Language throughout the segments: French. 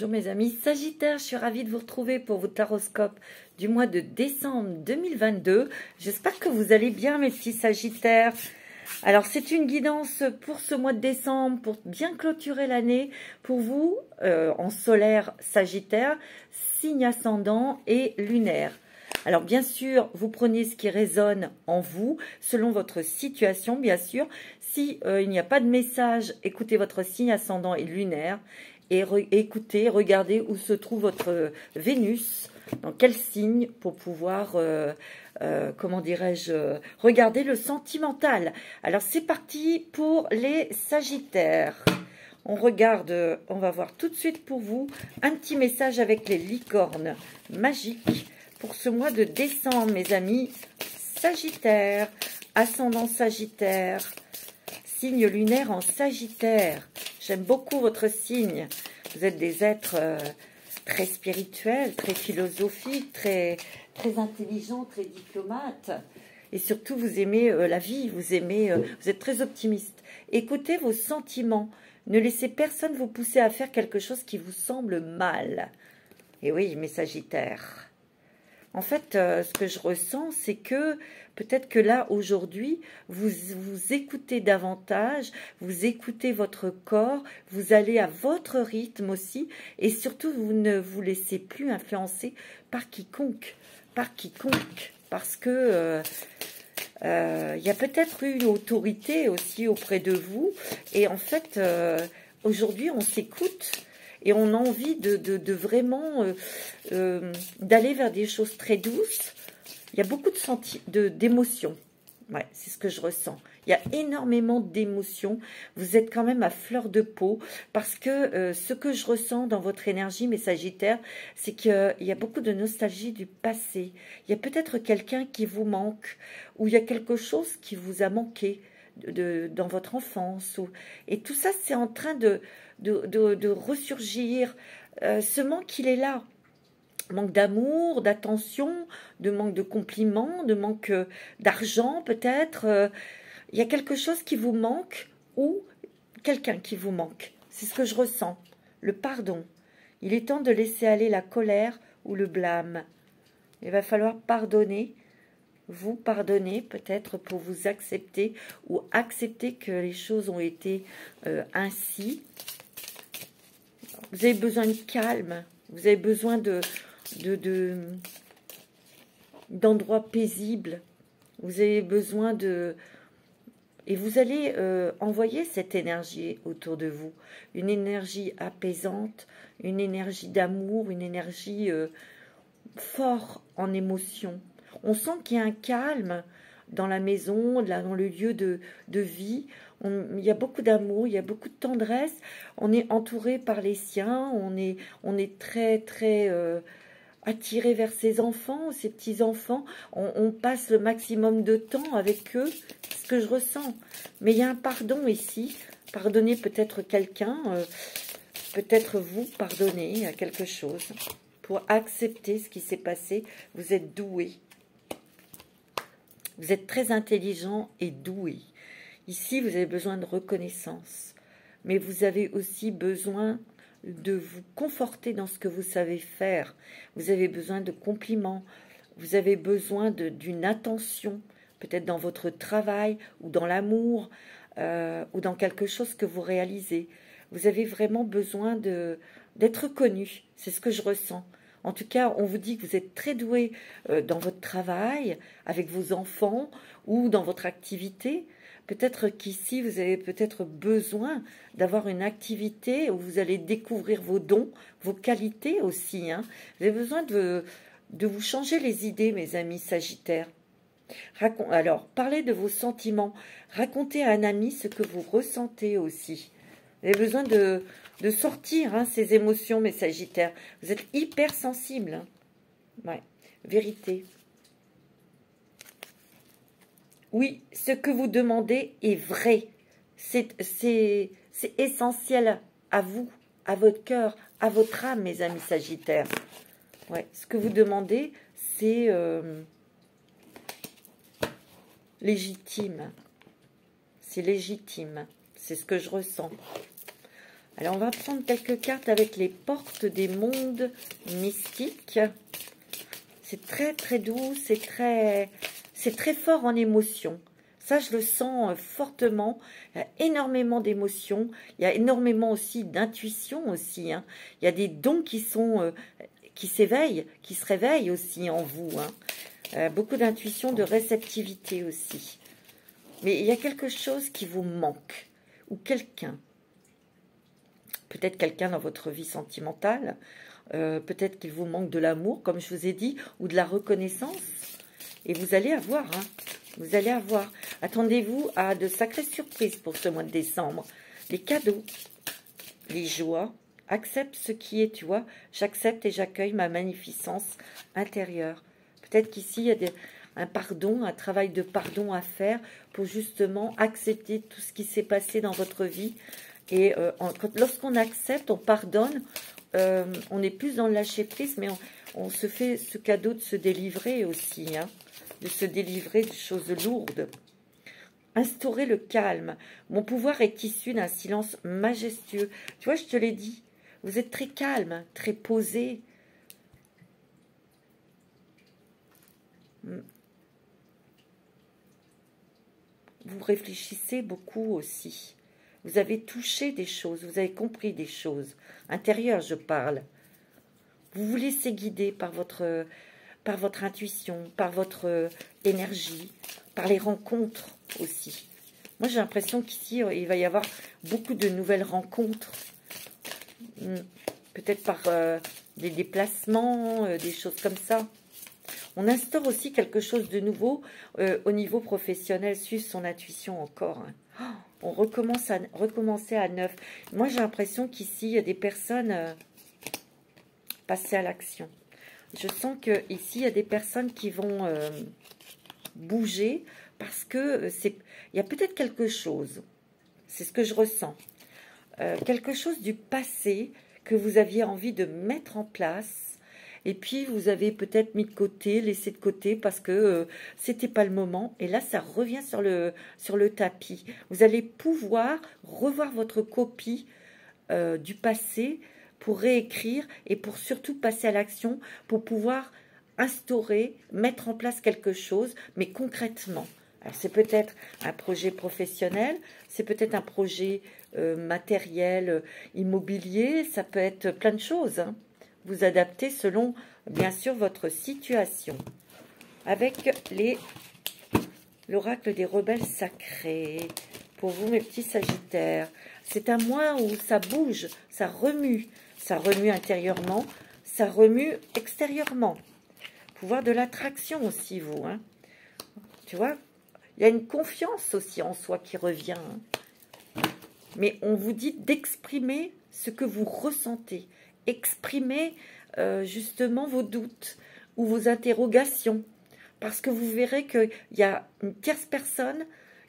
Bonjour mes amis Sagittaire, je suis ravie de vous retrouver pour votre horoscope du mois de décembre 2022. J'espère que vous allez bien mes petits Sagittaires. Alors c'est une guidance pour ce mois de décembre, pour bien clôturer l'année, pour vous en solaire Sagittaire, signe ascendant et lunaire. Alors bien sûr, vous prenez ce qui résonne en vous, selon votre situation bien sûr. Si il n'y a pas de message, écoutez votre signe ascendant et lunaire. Et écoutez, regardez où se trouve votre Vénus, dans quel signe, pour pouvoir, comment dirais-je, regarder le sentimental. Alors c'est parti pour les Sagittaires. On regarde, on va voir tout de suite pour vous un petit message avec les licornes magiques pour ce mois de décembre, mes amis Sagittaires, ascendant Sagittaire, signe lunaire en Sagittaire. J'aime beaucoup votre signe. Vous êtes des êtres très spirituels, très philosophiques, très intelligents, très diplomates. Et surtout, vous aimez la vie, vous êtes très optimiste. Écoutez vos sentiments. Ne laissez personne vous pousser à faire quelque chose qui vous semble mal. Et oui, mes Sagittaires. En fait, ce que je ressens, c'est que peut-être que là, aujourd'hui, vous écoutez davantage, vous écoutez votre corps, vous allez à votre rythme aussi, et surtout, vous ne vous laissez plus influencer par quiconque, parce que il y a peut-être eu une autorité aussi auprès de vous, et en fait, aujourd'hui, on s'écoute. Et on a envie de vraiment d'aller vers des choses très douces. Il y a beaucoup d'émotions. Ouais, c'est ce que je ressens. Il y a énormément d'émotions. Vous êtes quand même à fleur de peau. Parce que ce que je ressens dans votre énergie, mes Sagittaires, c'est qu'il y a beaucoup de nostalgie du passé. Il y a peut-être quelqu'un qui vous manque. Ou il y a quelque chose qui vous a manqué dans votre enfance. Et tout ça, c'est en train de ressurgir. Ce manque, il est là. Manque d'amour, d'attention, de manque de compliments, de manque d'argent peut-être. Il y a quelque chose qui vous manque ou quelqu'un qui vous manque. C'est ce que je ressens. Le pardon. Il est temps de laisser aller la colère ou le blâme. Il va falloir pardonner. Vous pardonner peut-être pour vous accepter ou accepter que les choses ont été ainsi. Vous avez besoin de calme, vous avez besoin d'endroits paisibles, vous avez besoin de... Et vous allez envoyer cette énergie autour de vous, une énergie apaisante, une énergie d'amour, une énergie forte en émotion. On sent qu'il y a un calme dans la maison, dans le lieu de vie. Il y a beaucoup d'amour, il y a beaucoup de tendresse. On est entouré par les siens, on est très attiré vers ses enfants, ses petits-enfants. On passe le maximum de temps avec eux, c'est ce que je ressens. Mais il y a un pardon ici. Pardonnez peut-être quelqu'un, peut-être vous pardonnez à quelque chose pour accepter ce qui s'est passé. Vous êtes doué. Vous êtes très intelligent et doué. Ici, vous avez besoin de reconnaissance. Mais vous avez aussi besoin de vous conforter dans ce que vous savez faire. Vous avez besoin de compliments. Vous avez besoin d'une attention, peut-être dans votre travail ou dans l'amour ou dans quelque chose que vous réalisez. Vous avez vraiment besoin d'être reconnu. C'est ce que je ressens. En tout cas, on vous dit que vous êtes très doué dans votre travail, avec vos enfants ou dans votre activité. Peut-être qu'ici, vous avez peut-être besoin d'avoir une activité où vous allez découvrir vos dons, vos qualités aussi. Hein. Vous avez besoin de vous changer les idées, mes amis Sagittaires. Alors, parlez de vos sentiments. Racontez à un ami ce que vous ressentez aussi. Vous avez besoin de sortir ces émotions, mes Sagittaires. Vous êtes hyper sensibles. Hein. Ouais, vérité. Oui, ce que vous demandez est vrai. C'est essentiel à vous, à votre cœur, à votre âme, mes amis Sagittaires. Ouais, ce que vous demandez, c'est légitime. C'est légitime. C'est ce que je ressens. Alors, on va prendre quelques cartes avec les portes des mondes mystiques. C'est très, très doux, c'est très fort en émotion. Ça, je le sens fortement. Il y a énormément d'émotions. Il y a énormément aussi d'intuition aussi. Hein. Il y a des dons qui sont, qui s'éveillent, qui se réveillent aussi en vous. Hein. Beaucoup d'intuition, de réceptivité aussi. Mais il y a quelque chose qui vous manque. Ou quelqu'un. Peut-être quelqu'un dans votre vie sentimentale. Peut-être qu'il vous manque de l'amour, comme je vous ai dit, ou de la reconnaissance. Et vous allez avoir, hein. Vous allez avoir. Attendez-vous à de sacrées surprises pour ce mois de décembre. Les cadeaux, les joies. Accepte ce qui est, tu vois. J'accepte et j'accueille ma magnificence intérieure. Peut-être qu'ici, il y a un pardon, un travail de pardon à faire pour justement accepter tout ce qui s'est passé dans votre vie. Et lorsqu'on accepte, on pardonne, on est plus dans le lâcher-prise, mais on se fait ce cadeau de se délivrer aussi, hein, de se délivrer de choses lourdes. Instaurer le calme. Mon pouvoir est issu d'un silence majestueux. Tu vois, je te l'ai dit, vous êtes très calme, très posé. Vous réfléchissez beaucoup aussi. Vous avez touché des choses, vous avez compris des choses. Intérieures, je parle. Vous vous laissez guider par votre intuition, par votre énergie, par les rencontres aussi. Moi, j'ai l'impression qu'ici, il va y avoir beaucoup de nouvelles rencontres. Peut-être par des déplacements, des choses comme ça. On instaure aussi quelque chose de nouveau au niveau professionnel, suivre son intuition encore. Hein. On recommencer à neuf. Moi, j'ai l'impression qu'ici, il y a des personnes passer à l'action. Je sens qu'ici, il y a des personnes qui vont bouger parce que il y a peut-être quelque chose. C'est ce que je ressens. Quelque chose du passé que vous aviez envie de mettre en place. Et puis, vous avez peut-être mis de côté, laissé de côté parce que c'était pas le moment. Et là, ça revient sur le tapis. Vous allez pouvoir revoir votre copie du passé pour réécrire et pour surtout passer à l'action, pour pouvoir instaurer, mettre en place quelque chose, mais concrètement. Alors, c'est peut-être un projet professionnel, c'est peut-être un projet matériel, immobilier, ça peut être plein de choses, hein. Vous adaptez selon, bien sûr, votre situation. Avec l'oracle des rebelles sacrés. Pour vous, mes petits sagittaires. C'est un mois où ça bouge, ça remue. Ça remue intérieurement, ça remue extérieurement. Pouvoir de l'attraction aussi, vous. Hein. Tu vois, il y a une confiance aussi en soi qui revient. Hein. Mais on vous dit d'exprimer ce que vous ressentez. Exprimez justement vos doutes ou vos interrogations. Parce que vous verrez qu'il y a une tierce personne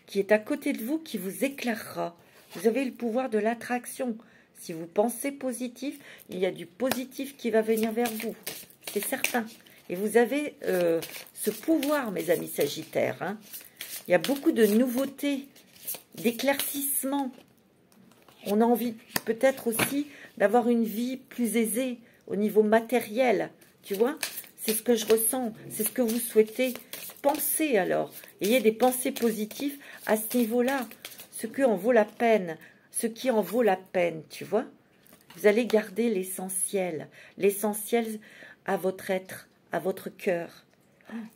qui est à côté de vous qui vous éclairera. Vous avez le pouvoir de l'attraction. Si vous pensez positif, il y a du positif qui va venir vers vous. C'est certain. Et vous avez ce pouvoir, mes amis sagittaires. Hein. Il y a beaucoup de nouveautés, d'éclaircissements. On a envie peut-être aussi d'avoir une vie plus aisée au niveau matériel. Tu vois, c'est ce que je ressens, c'est ce que vous souhaitez. Pensez alors, ayez des pensées positives à ce niveau-là. Ce qui en vaut la peine, tu vois. Vous allez garder l'essentiel à votre être, à votre cœur.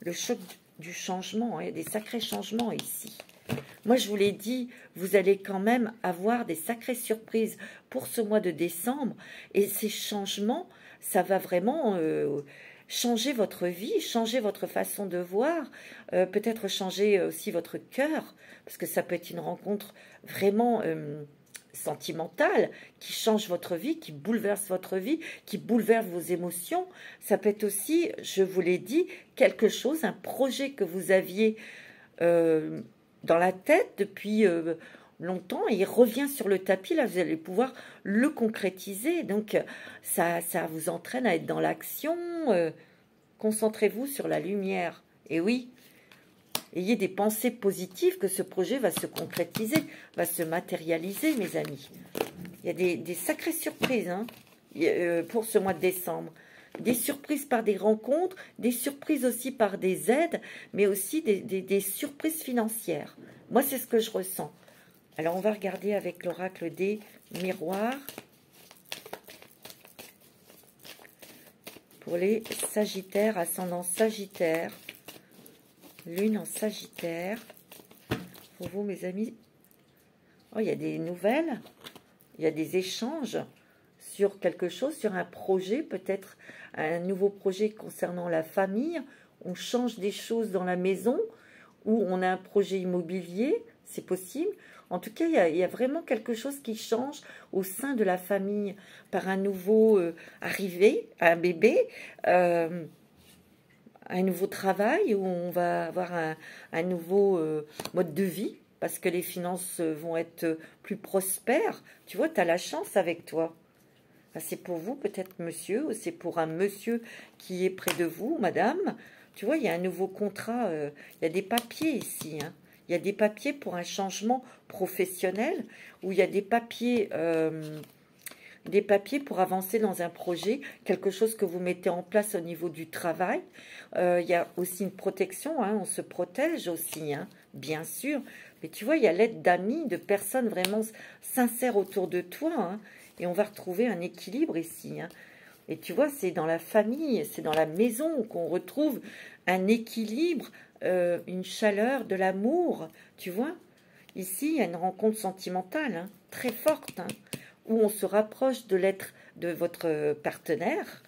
Le choc du changement, il y a des sacrés changements ici. Moi, je vous l'ai dit, vous allez quand même avoir des sacrées surprises pour ce mois de décembre. Et ces changements, ça va vraiment changer votre vie, changer votre façon de voir, peut-être changer aussi votre cœur, parce que ça peut être une rencontre vraiment sentimentale qui change votre vie, qui bouleverse votre vie, qui bouleverse vos émotions. Ça peut être aussi, je vous l'ai dit, quelque chose, un projet que vous aviez dans la tête depuis longtemps, et il revient sur le tapis, là vous allez pouvoir le concrétiser, donc ça vous entraîne à être dans l'action, concentrez-vous sur la lumière, et oui, ayez des pensées positives que ce projet va se concrétiser, va se matérialiser, mes amis. Il Il y a des sacrées surprises hein, pour ce mois de décembre. Des surprises par des rencontres, des surprises aussi par des aides, mais aussi des surprises financières. Moi, c'est ce que je ressens. Alors, on va regarder avec l'oracle des miroirs. Pour les Sagittaires, ascendant Sagittaire, Lune en Sagittaire. Pour vous, mes amis, oh, il y a des nouvelles, il y a des échanges sur quelque chose, sur un projet, peut-être un nouveau projet concernant la famille. On change des choses dans la maison ou on a un projet immobilier, c'est possible. En tout cas, il y a vraiment quelque chose qui change au sein de la famille par un nouveau arrivé, un bébé, un nouveau travail où on va avoir un nouveau mode de vie parce que les finances vont être plus prospères. Tu vois, tu as la chance avec toi. C'est pour vous, peut-être monsieur, ou c'est pour un monsieur qui est près de vous, madame. Tu vois, il y a un nouveau contrat, il y a des papiers ici, hein. Il y a des papiers pour un changement professionnel, ou il y a des papiers pour avancer dans un projet, quelque chose que vous mettez en place au niveau du travail. Il y a aussi une protection, hein, on se protège aussi, hein, bien sûr. Mais tu vois, il y a l'aide d'amis, de personnes vraiment sincères autour de toi, hein, et on va retrouver un équilibre ici, hein. Et tu vois, c'est dans la famille, c'est dans la maison qu'on retrouve un équilibre, une chaleur, de l'amour, tu vois. Ici, il y a une rencontre sentimentale, hein, très forte, hein, où on se rapproche de l'être de votre partenaire.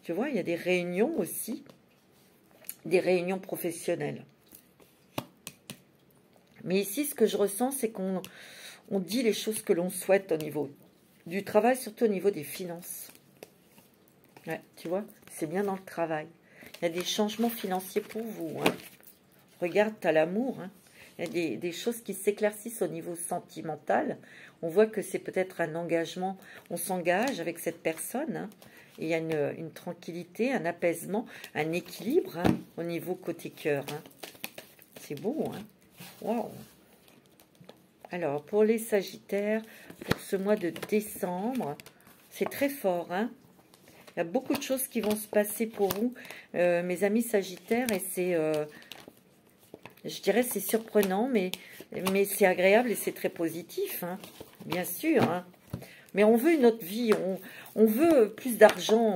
Tu vois, il y a des réunions aussi, des réunions professionnelles. Mais ici, ce que je ressens, c'est qu'on dit les choses que l'on souhaite au niveau du travail, surtout au niveau des finances. Ouais, tu vois, c'est bien dans le travail. Il y a des changements financiers pour vous, hein. Regarde, tu as l'amour, hein. Il y a des choses qui s'éclaircissent au niveau sentimental. On voit que c'est peut-être un engagement. On s'engage avec cette personne, hein. Et il y a une tranquillité, un apaisement, un équilibre, hein, au niveau côté cœur, hein. C'est beau, hein. Waouh. Alors, pour les Sagittaires, pour ce mois de décembre, c'est très fort, hein. Il y a beaucoup de choses qui vont se passer pour vous, mes amis Sagittaires, et c'est, je dirais, c'est surprenant, mais c'est agréable et c'est très positif, hein, bien sûr, hein. Mais on veut une autre vie, on veut plus d'argent,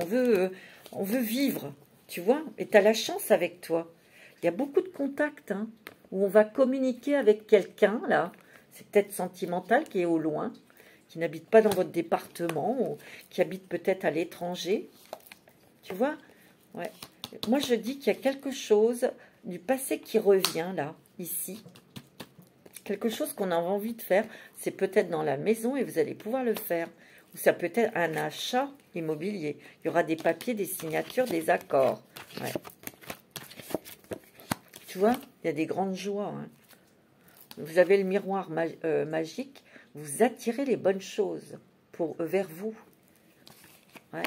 on veut vivre, tu vois, et tu as la chance avec toi. Il y a beaucoup de contacts, hein, où on va communiquer avec quelqu'un, là, c'est peut-être sentimental, qui est au loin, qui n'habite pas dans votre département, ou qui habite peut-être à l'étranger. Tu vois? Ouais. Moi, je dis qu'il y a quelque chose du passé qui revient, là, ici. Quelque chose qu'on a envie de faire. C'est peut-être dans la maison et vous allez pouvoir le faire. Ou ça peut être un achat immobilier. Il y aura des papiers, des signatures, des accords. Ouais. Tu vois? Il y a des grandes joies, hein. Vous avez le miroir magique. Vous attirez les bonnes choses vers vous. Ouais.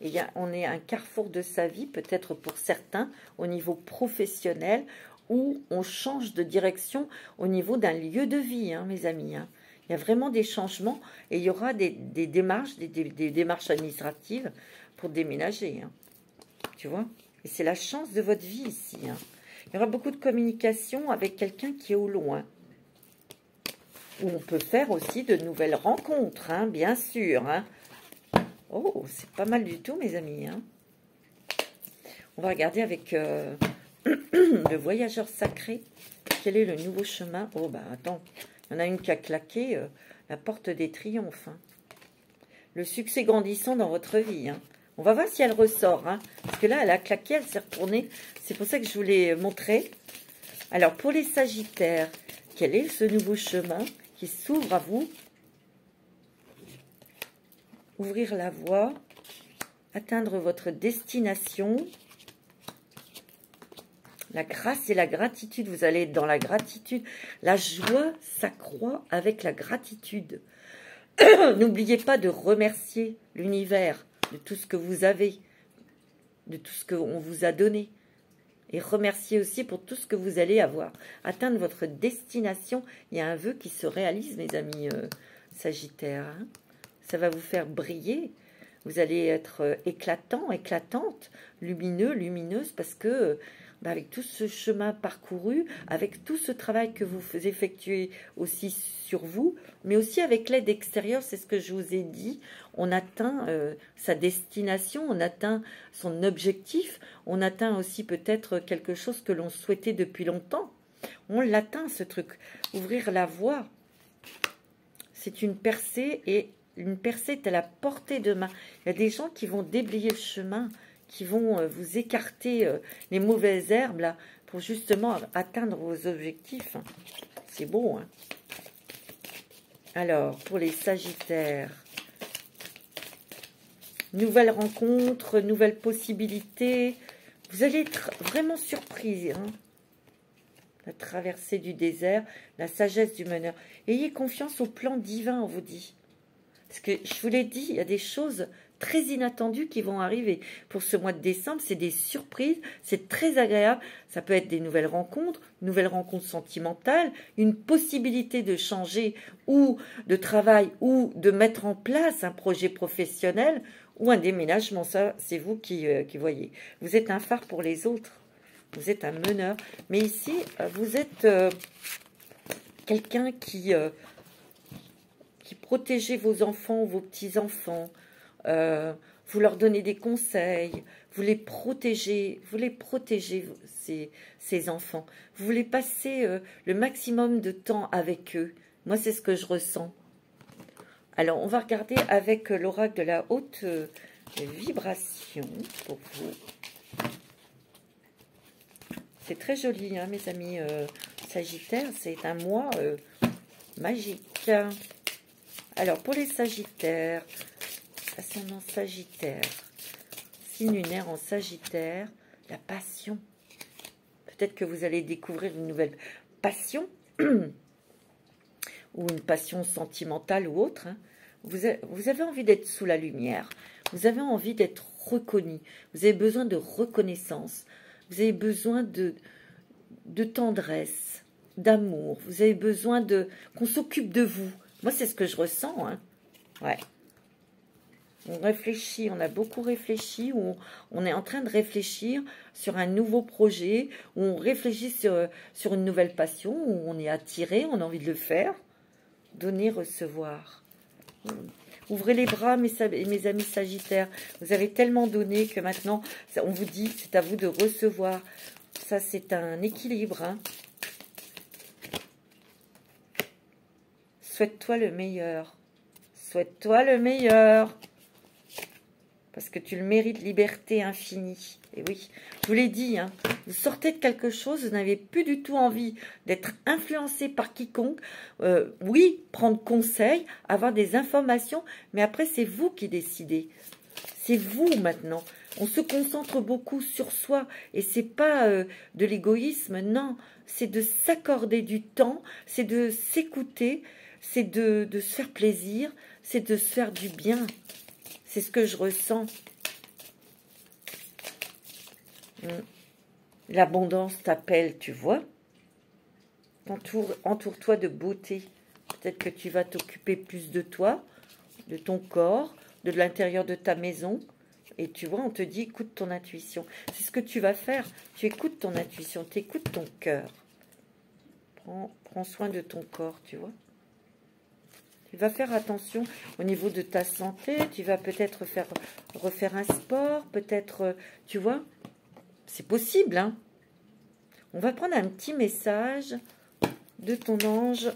Et on est à un carrefour de sa vie, peut-être pour certains, au niveau professionnel, où on change de direction au niveau d'un lieu de vie, hein, mes amis, hein. Il y a vraiment des changements et il y aura des démarches, des démarches administratives pour déménager, hein. Tu vois? Et c'est la chance de votre vie ici, hein. Il y aura beaucoup de communication avec quelqu'un qui est au loin. Où on peut faire aussi de nouvelles rencontres, hein, bien sûr, hein. Oh, c'est pas mal du tout, mes amis, hein. On va regarder avec le voyageur sacré. Quel est le nouveau chemin? Oh, bah attends, il y en a une qui a claqué, la porte des triomphes, hein. Le succès grandissant dans votre vie, hein. On va voir si elle ressort, hein. Parce que là, elle a claqué, elle s'est retournée. C'est pour ça que je vous l'ai montré. Alors, pour les Sagittaires, quel est ce nouveau chemin qui s'ouvre à vous? Ouvrir la voie, atteindre votre destination. La grâce et la gratitude, vous allez être dans la gratitude. La joie s'accroît avec la gratitude. N'oubliez pas de remercier l'univers de tout ce que vous avez, de tout ce qu'on vous a donné. Et remerciez aussi pour tout ce que vous allez avoir. Atteindre votre destination, il y a un vœu qui se réalise, mes amis Sagittaires, hein. ça va vous faire briller. Vous allez être éclatant, éclatante, lumineux, lumineuse, parce que avec tout ce chemin parcouru, avec tout ce travail que vous effectuez aussi sur vous, mais aussi avec l'aide extérieure, c'est ce que je vous ai dit, on atteint sa destination, on atteint son objectif, on atteint aussi peut-être quelque chose que l'on souhaitait depuis longtemps. On l'atteint, ce truc. Ouvrir la voie, c'est une percée, et une percée est à la portée de main. Il y a des gens qui vont déblayer le chemin, qui vont vous écarter les mauvaises herbes là, pour justement atteindre vos objectifs. C'est beau, hein? Alors, pour les Sagittaires, nouvelles rencontres, nouvelles possibilités. Vous allez être vraiment surpris, hein? La traversée du désert, la sagesse du meneur. Ayez confiance au plan divin, on vous dit. Parce que je vous l'ai dit, il y a des choses très inattendues qui vont arriver. Pour ce mois de décembre, c'est des surprises, c'est très agréable. Ça peut être des nouvelles rencontres sentimentales, une possibilité de changer ou de travail ou de mettre en place un projet professionnel ou un déménagement. Ça, c'est vous qui voyez. Vous êtes un phare pour les autres. Vous êtes un meneur. Mais ici, vous êtes quelqu'un qui protégez vos enfants, vos petits-enfants. Vous leur donnez des conseils. Vous les protégez, ces enfants. Vous voulez passer le maximum de temps avec eux. Moi, c'est ce que je ressens. Alors, on va regarder avec l'oracle de la haute vibration pour vous. C'est très joli, hein, mes amis Sagittaires. C'est un mois magique. Alors, pour les Sagittaires, ascendant Sagittaire, signe lunaire en Sagittaire, la passion. Peut-être que vous allez découvrir une nouvelle passion, ou une passion sentimentale ou autre. Hein. Vous avez envie d'être sous la lumière, vous avez envie d'être reconnu, vous avez besoin de reconnaissance, vous avez besoin de tendresse, d'amour, vous avez besoin qu'on s'occupe de vous. Moi, c'est ce que je ressens. Hein. Ouais. On réfléchit, on a beaucoup réfléchi, on est en train de réfléchir sur un nouveau projet, où on réfléchit sur une nouvelle passion, où on est attiré, on a envie de le faire. Donner, recevoir. Ouvrez les bras, mes amis Sagittaires. Vous avez tellement donné que maintenant, on vous dit, c'est à vous de recevoir. Ça, c'est un équilibre. Hein. Souhaite-toi le meilleur. Souhaite-toi le meilleur. Parce que tu le mérites, liberté infinie. Et oui, je vous l'ai dit, hein, vous sortez de quelque chose, vous n'avez plus du tout envie d'être influencé par quiconque. Oui, prendre conseil, avoir des informations, mais après, c'est vous qui décidez. C'est vous maintenant. On se concentre beaucoup sur soi et c'est pas de l'égoïsme, non. C'est de s'accorder du temps, c'est de s'écouter, c'est de se faire plaisir, c'est de se faire du bien. C'est ce que je ressens. L'abondance t'appelle, tu vois. Entoure-toi de beauté. Peut-être que tu vas t'occuper plus de toi, de ton corps, de l'intérieur de ta maison. Et tu vois, on te dit, écoute ton intuition. C'est ce que tu vas faire. Tu écoutes ton intuition, tu écoutes ton cœur. Prends soin de ton corps, tu vois. Tu vas faire attention au niveau de ta santé. Tu vas peut-être refaire un sport. Peut-être, tu vois, c'est possible. Hein. On va prendre un petit message de ton ange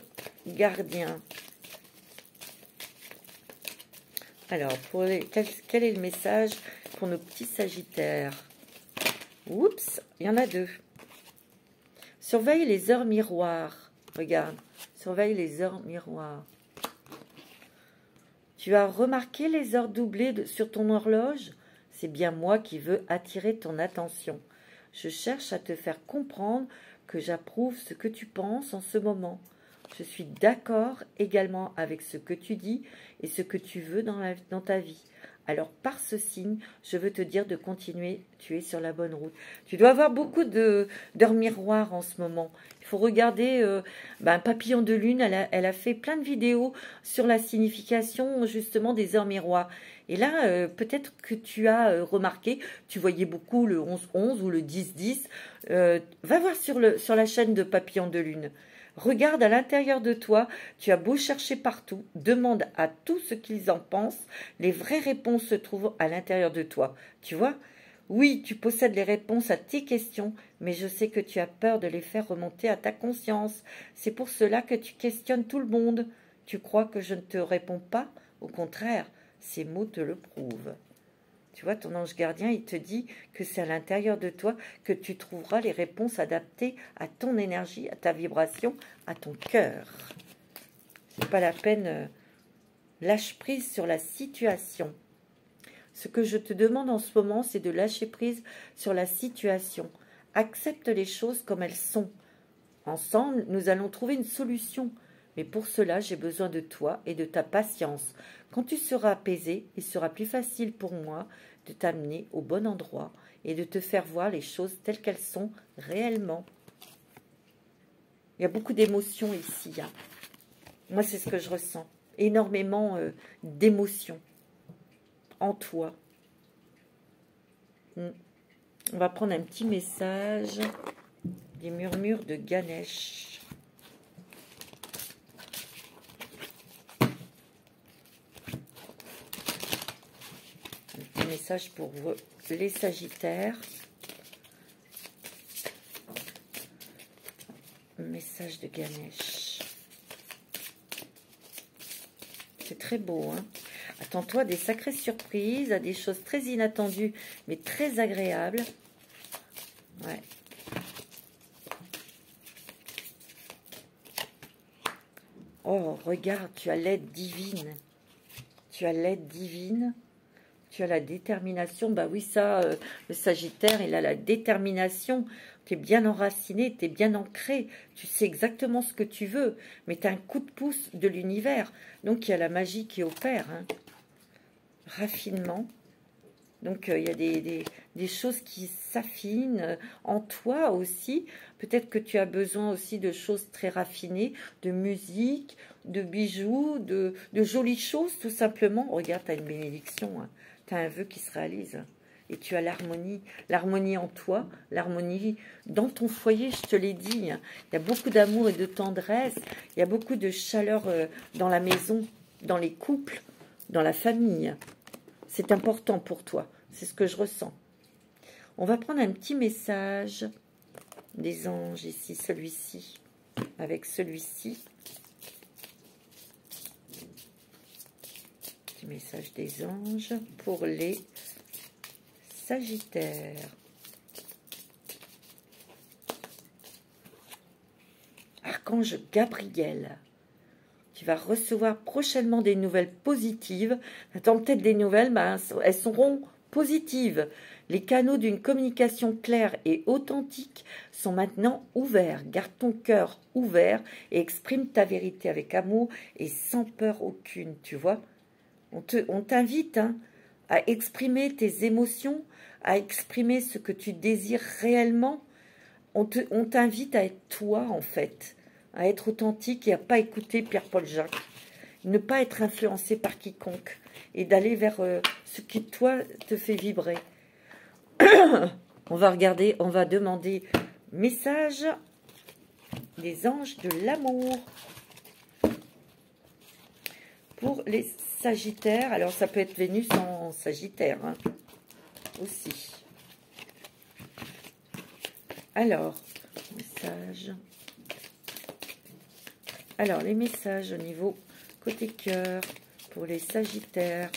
gardien. Alors, quel est le message pour nos petits Sagittaires? Oups, il y en a deux. Surveille les heures miroirs. Regarde, surveille les heures miroirs. Tu as remarqué les heures doublées sur ton horloge? C'est bien moi qui veux attirer ton attention. Je cherche à te faire comprendre que j'approuve ce que tu penses en ce moment. Je suis d'accord également avec ce que tu dis et ce que tu veux dans ta vie. Alors, par ce signe, je veux te dire de continuer, tu es sur la bonne route. Tu dois avoir beaucoup d'heures miroirs en ce moment. Il faut regarder Papillon de Lune, elle a fait plein de vidéos sur la signification justement des heures miroirs. Et là, peut-être que tu as remarqué, tu voyais beaucoup le 11-11 ou le 10-10. Va voir sur la chaîne de Papillon de Lune. Regarde à l'intérieur de toi, tu as beau chercher partout, demande à tous ce qu'ils en pensent, les vraies réponses se trouvent à l'intérieur de toi. Tu vois? Oui, tu possèdes les réponses à tes questions, mais je sais que tu as peur de les faire remonter à ta conscience. C'est pour cela que tu questionnes tout le monde. Tu crois que je ne te réponds pas? Au contraire, ces mots te le prouvent. Tu vois, ton ange gardien, il te dit que c'est à l'intérieur de toi que tu trouveras les réponses adaptées à ton énergie, à ta vibration, à ton cœur. C'est pas la peine, lâche prise sur la situation. Ce que je te demande en ce moment, c'est de lâcher prise sur la situation. Accepte les choses comme elles sont. Ensemble, nous allons trouver une solution. Mais pour cela, j'ai besoin de toi et de ta patience. Quand tu seras apaisé, il sera plus facile pour moi de t'amener au bon endroit et de te faire voir les choses telles qu'elles sont réellement. Il y a beaucoup d'émotions ici. Hein. Moi, c'est ce que je ressens. Énormément d'émotions en toi. On va prendre un petit message des murmures de Ganesh. Message pour vous, les Sagittaires. Message de Ganesh. C'est très beau, hein? Attends-toi à des sacrées surprises, à des choses très inattendues, mais très agréables. Ouais. Oh, regarde, tu as l'aide divine. Tu as l'aide divine. Tu as la détermination. Bah oui, ça, le Sagittaire, il a la détermination. Tu es bien enraciné, tu es bien ancré. Tu sais exactement ce que tu veux. Mais tu as un coup de pouce de l'univers. Donc, il y a la magie qui opère. Hein. Raffinement. Donc, il y a des choses qui s'affinent en toi aussi. Peut-être que tu as besoin aussi de choses très raffinées, de musique, de bijoux, de jolies choses, tout simplement. Regarde, tu as une bénédiction. Hein. Tu as un vœu qui se réalise. Et tu as l'harmonie en toi, l'harmonie dans ton foyer, je te l'ai dit. Hein. Il y a beaucoup d'amour et de tendresse. Il y a beaucoup de chaleur dans la maison, dans les couples, dans la famille. C'est important pour toi. C'est ce que je ressens. On va prendre un petit message des anges ici, celui-ci, avec celui-ci. Petit message des anges pour les Sagittaires. Archange Gabriel. Tu vas recevoir prochainement des nouvelles positives. Attends, peut-être des nouvelles, ben, elles seront positives. Les canaux d'une communication claire et authentique sont maintenant ouverts. Garde ton cœur ouvert et exprime ta vérité avec amour et sans peur aucune, tu vois. On t'invite hein, à exprimer tes émotions, à exprimer ce que tu désires réellement. On t'invite à être toi, en fait. À être authentique et à ne pas écouter Pierre-Paul Jacques. Ne pas être influencé par quiconque. Et d'aller vers ce qui, toi, te fait vibrer. On va regarder, on va demander message des anges de l'amour. Pour les Sagittaires. Alors, ça peut être Vénus en Sagittaire. Hein, aussi. Alors, message... Alors, les messages au niveau côté cœur pour les Sagittaires.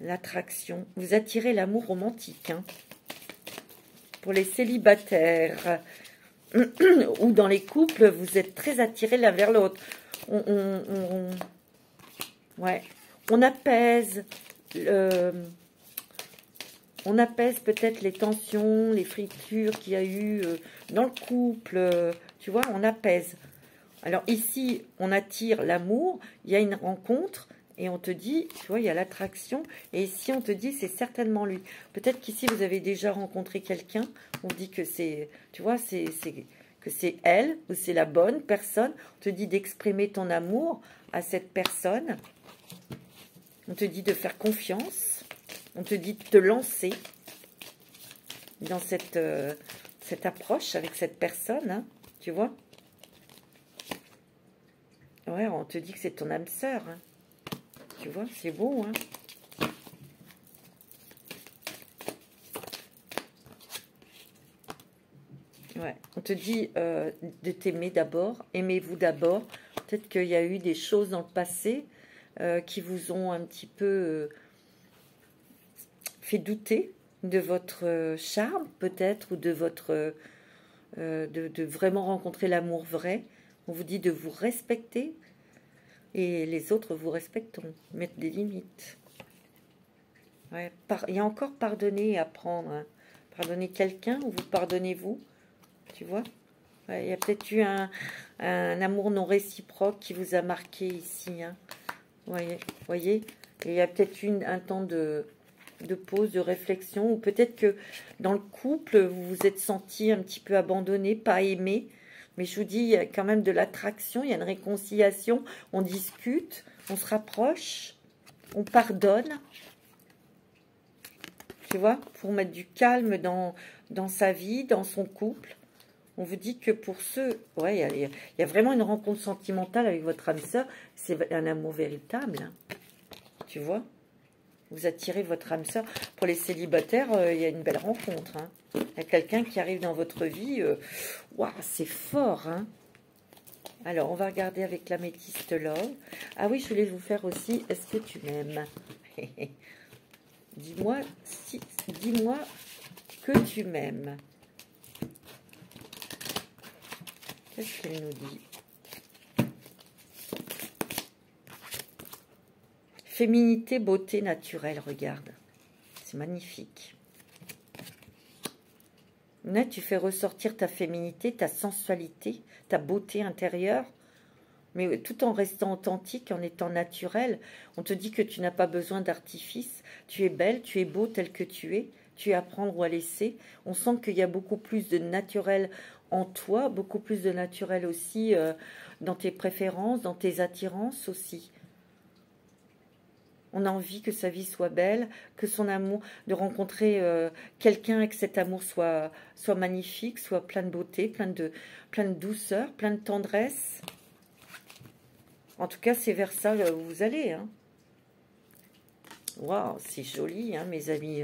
L'attraction. Vous attirez l'amour romantique. Hein. Pour les célibataires ou dans les couples, vous êtes très attirés l'un vers l'autre. Ouais. On apaise on apaise peut-être les tensions, les fritures qu'il y a eu dans le couple. Tu vois, on apaise. Alors ici, on attire l'amour, il y a une rencontre, et on te dit, tu vois, il y a l'attraction, et ici, on te dit, c'est certainement lui. Peut-être qu'ici, vous avez déjà rencontré quelqu'un, on dit que c'est, tu vois, que c'est elle, ou c'est la bonne personne. On te dit d'exprimer ton amour à cette personne. On te dit de faire confiance. On te dit de te lancer dans cette approche avec cette personne, hein, tu vois. Ouais, on te dit que c'est ton âme sœur, hein. Tu vois, c'est beau, hein. Ouais, on te dit de t'aimer d'abord, aimez-vous d'abord. Peut-être qu'il y a eu des choses dans le passé qui vous ont un petit peu fait douter de votre charme, peut-être, ou de votre de vraiment rencontrer l'amour vrai. On vous dit de vous respecter et les autres vous respecteront, mettre des limites. Ouais, il y a encore pardonner et apprendre, hein. Pardonner quelqu'un ou vous pardonnez-vous, tu vois. Ouais, il y a peut-être eu un amour non réciproque qui vous a marqué ici, hein. Voyez, et il y a peut-être eu un temps de pause, de réflexion, ou peut-être que dans le couple, vous vous êtes senti un petit peu abandonné, pas aimé. Mais je vous dis, il y a quand même de l'attraction, il y a une réconciliation, on discute, on se rapproche, on pardonne. Tu vois, pour mettre du calme dans sa vie, dans son couple. On vous dit que pour ceux... Ouais, il y a vraiment une rencontre sentimentale avec votre âme sœur. C'est un amour véritable, hein. Tu vois, vous attirez votre âme sœur. Pour les célibataires, il y a une belle rencontre, hein. Il y a quelqu'un qui arrive dans votre vie. Waouh, c'est fort, hein. Alors, on va regarder avec l'améthyste love. Ah oui, je voulais vous faire aussi, est-ce que tu m'aimes? Dis-moi que tu m'aimes. Qu'est-ce qu'elle nous dit? Féminité, beauté naturelle, regarde. C'est magnifique. Là, tu fais ressortir ta féminité, ta sensualité, ta beauté intérieure, mais tout en restant authentique, en étant naturel. On te dit que tu n'as pas besoin d'artifice. Tu es belle, tu es beau tel que tu es. Tu es à prendre ou à laisser. On sent qu'il y a beaucoup plus de naturel en toi, beaucoup plus de naturel aussi dans tes préférences, dans tes attirances aussi. On a envie que sa vie soit belle, que son amour, de rencontrer quelqu'un et que cet amour soit magnifique, soit plein de beauté, plein de douceur, plein de tendresse. En tout cas, c'est vers ça où vous allez, hein. Waouh, c'est joli, hein, mes amis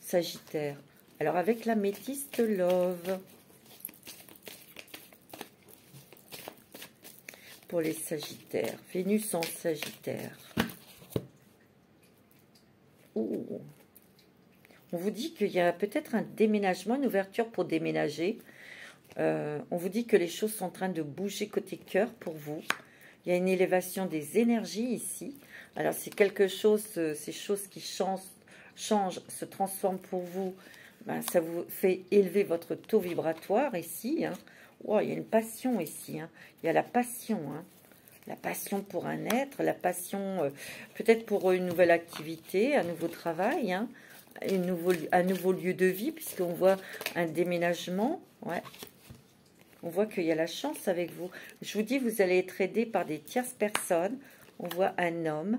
Sagittaires. Alors, avec l'améthyste love. Pour les Sagittaires. Vénus en Sagittaire. Ouh. On vous dit qu'il y a peut-être un déménagement, une ouverture pour déménager. On vous dit que les choses sont en train de bouger côté cœur pour vous. Il y a une élévation des énergies ici. Alors, c'est quelque chose, ces choses qui changent, se transforment pour vous. Ben, ça vous fait élever votre taux vibratoire ici, hein. Wow, il y a une passion ici, hein. Il y a la passion, hein. La passion pour un être, la passion peut-être pour une nouvelle activité, un nouveau travail, hein, un nouveau lieu de vie, puisqu'on voit un déménagement. Ouais. On voit qu'il y a la chance avec vous. Je vous dis, vous allez être aidé par des tierces personnes. On voit un homme,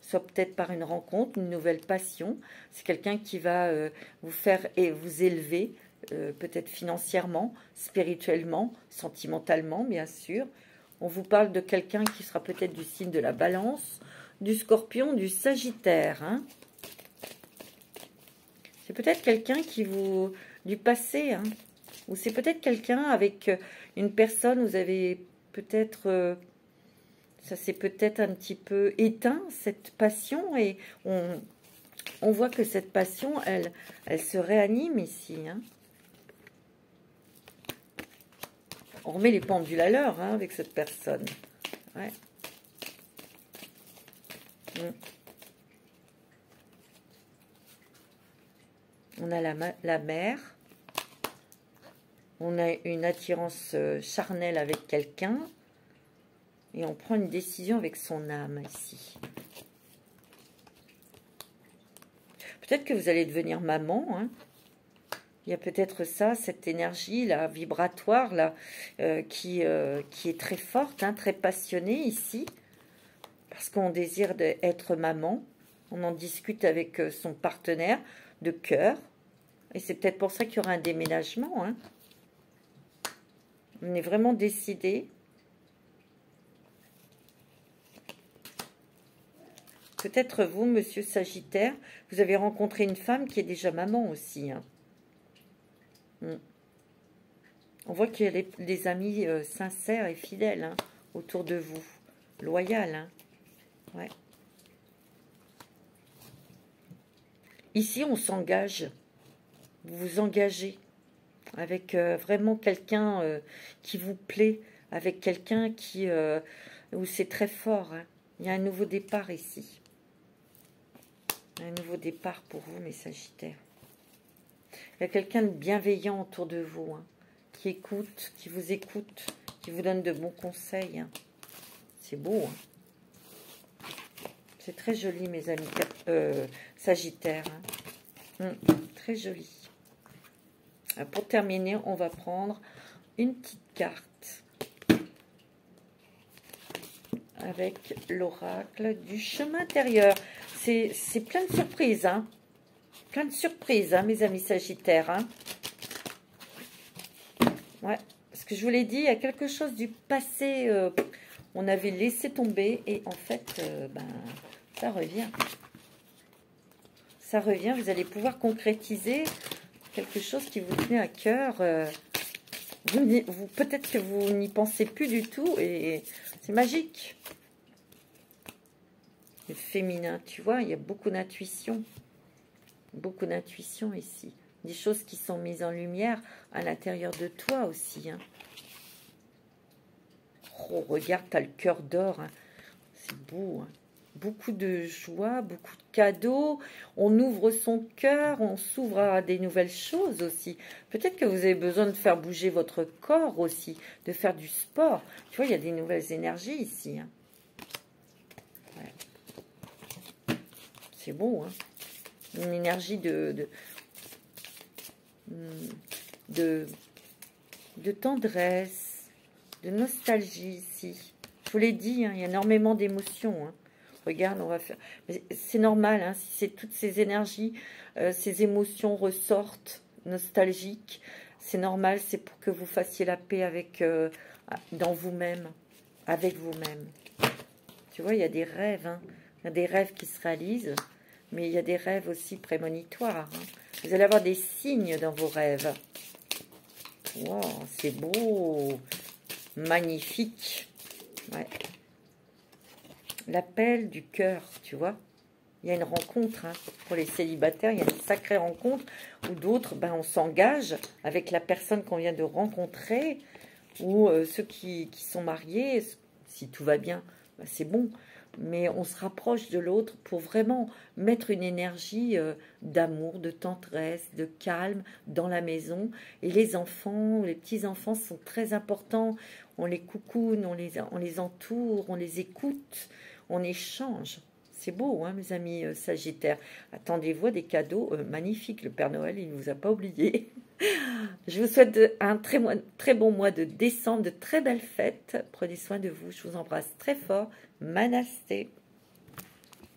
soit peut-être par une rencontre, une nouvelle passion. C'est quelqu'un qui va vous faire et vous élever, peut-être financièrement, spirituellement, sentimentalement, bien sûr. On vous parle de quelqu'un qui sera peut-être du signe de la Balance, du Scorpion, du Sagittaire, hein. C'est peut-être quelqu'un qui vous... du passé, hein. Ou c'est peut-être quelqu'un avec une personne, vous avez peut-être... ça s'est peut-être un petit peu éteint, cette passion, et on voit que cette passion, elle se réanime ici, hein. On remet les pendules à l'heure, hein, avec cette personne. Ouais. On a la mer. On a une attirance charnelle avec quelqu'un. Et on prend une décision avec son âme ici. Peut-être que vous allez devenir maman. Hein. Il y a peut-être ça, cette énergie là, vibratoire là, qui est très forte, hein, très passionnée ici. Parce qu'on désire être maman. On en discute avec son partenaire de cœur. Et c'est peut-être pour ça qu'il y aura un déménagement. Hein. On est vraiment décidé. Peut-être vous, monsieur Sagittaire, vous avez rencontré une femme qui est déjà maman aussi. Hein. On voit qu'il y a des amis sincères et fidèles hein, autour de vous. Loyal. Hein. Ouais. Ici, on s'engage. Vous vous engagez avec vraiment quelqu'un qui vous plaît, avec quelqu'un où c'est très fort. Hein. Il y a un nouveau départ ici. Un nouveau départ pour vous, mes Sagittaires. Il y a quelqu'un de bienveillant autour de vous, hein, qui écoute, qui vous donne de bons conseils. Hein. C'est beau. Hein. C'est très joli, mes amis Sagittaires. Hein. Très joli. Pour terminer, on va prendre une petite carte avec l'oracle du chemin intérieur. C'est plein de surprises, hein. Plein de surprises, hein, mes amis Sagittaires. Hein. Ouais, parce que je vous l'ai dit, il y a quelque chose du passé, on avait laissé tomber, et en fait, ça revient. Ça revient, vous allez pouvoir concrétiser quelque chose qui vous tenait à cœur. Peut-être que vous n'y pensez plus du tout, et c'est magique. Le féminin, tu vois, il y a beaucoup d'intuition. Beaucoup d'intuition ici. Des choses qui sont mises en lumière à l'intérieur de toi aussi. Hein. Oh, regarde, tu as le cœur d'or. Hein. C'est beau. Hein. Beaucoup de joie, beaucoup de cadeaux. On ouvre son cœur, on s'ouvre à des nouvelles choses aussi. Peut-être que vous avez besoin de faire bouger votre corps aussi, de faire du sport. Tu vois, il y a des nouvelles énergies ici. Hein. Ouais. C'est beau, hein. Une énergie de tendresse, de nostalgie ici. Je vous l'ai dit, hein, il y a énormément d'émotions. Hein. Regarde, on va faire... C'est normal, hein, si toutes ces énergies, ces émotions ressortent nostalgiques, c'est normal, c'est pour que vous fassiez la paix avec, dans vous-même, avec vous-même. Tu vois, il y a des rêves, hein, il y a des rêves qui se réalisent. Mais il y a des rêves aussi prémonitoires. Hein. Vous allez avoir des signes dans vos rêves. Wow, c'est beau. Magnifique. Ouais. L'appel du cœur, tu vois. Il y a une rencontre. Hein. Pour les célibataires, il y a une sacrée rencontre. Ou d'autres, on s'engage avec la personne qu'on vient de rencontrer. Ou ceux qui sont mariés, si tout va bien, c'est bon. Mais on se rapproche de l'autre pour vraiment mettre une énergie d'amour, de tendresse, de calme dans la maison. Et les enfants, les petits-enfants sont très importants. On les coucoune, on les entoure, on les écoute, on échange. C'est beau, hein, mes amis Sagittaires. Attendez-vous à des cadeaux magnifiques. Le Père Noël, il ne vous a pas oublié. Je vous souhaite un très bon mois de décembre, de très belles fêtes. Prenez soin de vous. Je vous embrasse très fort. Manasté.